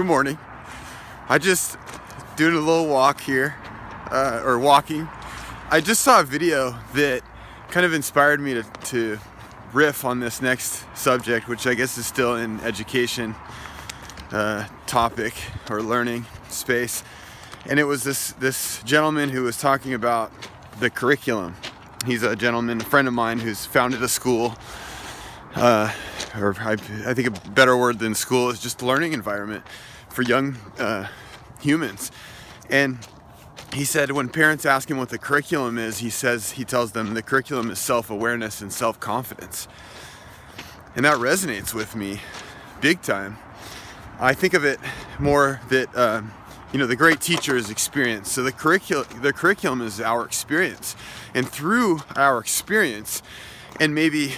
Good morning. I just doing a little walk here, or walking. I just saw a video that kind of inspired me to riff on this next subject, which I guess is still in education topic or learning space. And it was this gentleman who was talking about the curriculum. He's a gentleman, a friend of mine, who's founded a school, or I think a better word than school is just learning environment for young humans. And he said when parents ask him what the curriculum is, he tells them the curriculum is self-awareness and self-confidence. And that resonates with me big time. I think of it more that the great teacher is experience. So the curriculum is our experience, and through our experience, and maybe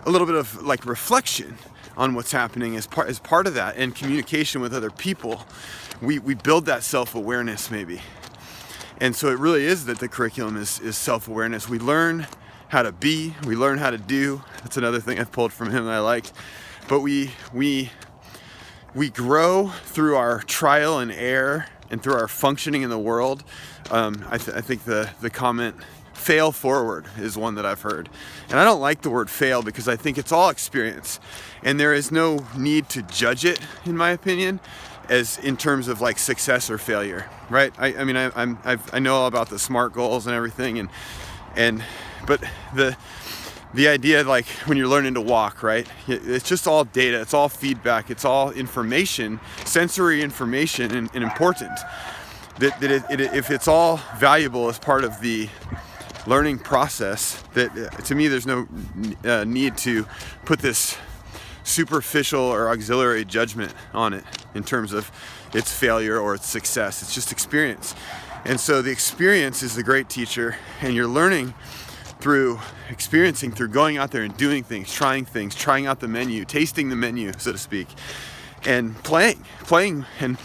a little bit of like reflection on what's happening as part of that, and communication with other people, we build that self-awareness maybe. And so it really is that the curriculum is self-awareness. We learn how to be, we learn how to do. That's another thing I've pulled from him that I liked. But we grow through our trial and error and through our functioning in the world. I think the comment, fail forward, is one that I've heard. And I don't like the word fail because I think it's all experience. And there is no need to judge it, in my opinion, as in terms of like success or failure, right? I know all about the SMART goals and everything, but the idea, like when you're learning to walk, right? It's just all data, it's all feedback, it's all information, sensory information, and important. If it's all valuable as part of the learning process, that to me there's no need to put this superficial or auxiliary judgment on it in terms of its failure or its success. It's just experience. And so the experience is the great teacher, and you're learning through experiencing, through going out there and doing things, trying out the menu, tasting the menu, so to speak, and playing. And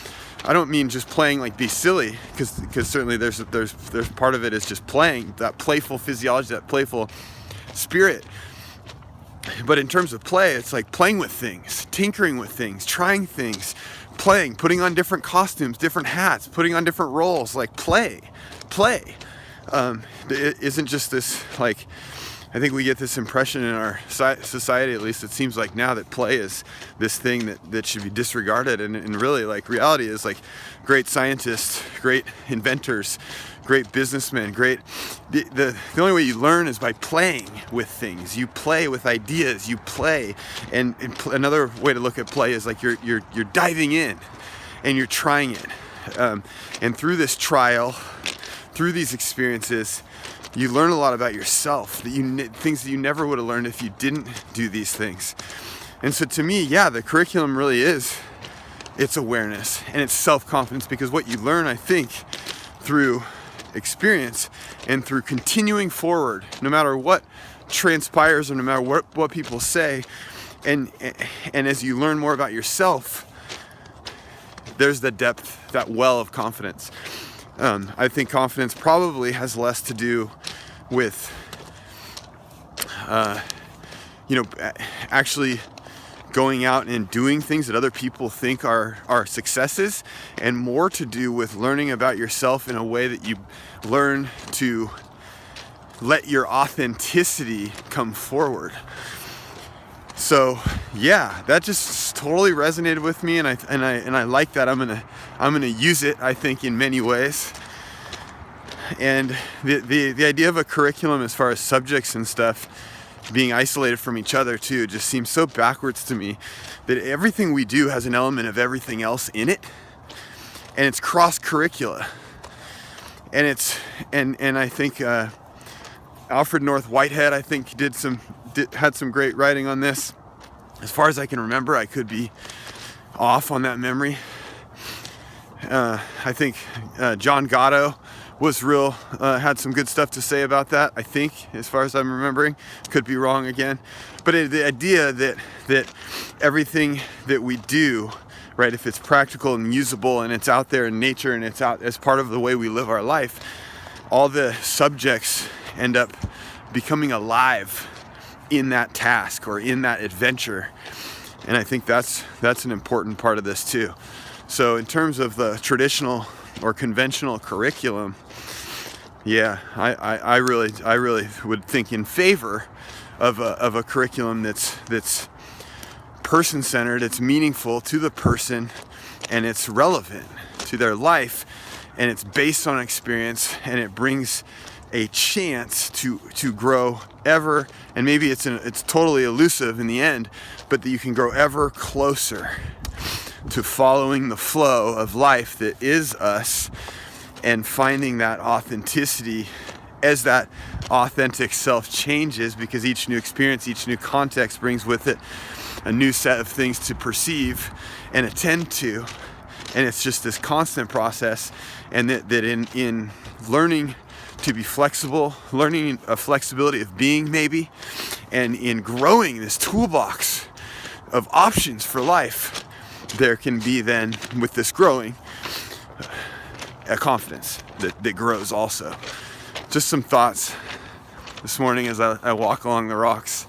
I don't mean just playing like be silly, because certainly there's part of it is just playing, that playful physiology, that playful spirit. But in terms of play, it's like playing with things, tinkering with things, trying things, playing, putting on different costumes, different hats, putting on different roles, like play. It isn't just this, like, I think we get this impression in our society, at least it seems like now, that play is this thing that should be disregarded. And really, like, reality is like great scientists, great inventors, great businessmen, the only way you learn is by playing with things. You play with ideas, you play. And another way to look at play is like you're diving in and you're trying it. And through this trial, through these experiences, you learn a lot about yourself, things that you never would have learned if you didn't do these things. And so to me, yeah, the curriculum really is, it's awareness and it's self-confidence, because what you learn, I think, through experience and through continuing forward, no matter what transpires or no matter what people say, and as you learn more about yourself, there's the depth, that well of confidence. I think confidence probably has less to do with, actually going out and doing things that other people think are successes, and more to do with learning about yourself in a way that you learn to let your authenticity come forward. So yeah, that just totally resonated with me, and I like that. I'm gonna use it, I think, in many ways. And the idea of a curriculum as far as subjects and stuff being isolated from each other too just seems so backwards to me, that everything we do has an element of everything else in it, and it's cross curricula. And I think Alfred North Whitehead, I think, had some great writing on this. As far as I can remember, I could be off on that memory. I think John Gatto had some good stuff to say about that, I think, as far as I'm remembering. Could be wrong again. But the idea that everything that we do, right, if it's practical and usable and it's out there in nature and it's out as part of the way we live our life, all the subjects end up becoming alive in that task or in that adventure. And I think that's an important part of this too. So in terms of the traditional or conventional curriculum, yeah, I really would think in favor of a curriculum that's person-centered, it's meaningful to the person, and it's relevant to their life, and it's based on experience, and it brings a chance to grow ever, and maybe it's totally elusive in the end, but that you can grow ever closer to following the flow of life that is us, and finding that authenticity as that authentic self changes, because each new experience, each new context brings with it a new set of things to perceive and attend to. And it's just this constant process, and that in learning to be flexible, learning a flexibility of being maybe, and in growing this toolbox of options for life, there can be then, with this growing, a confidence that grows also. Just some thoughts this morning as I walk along the rocks.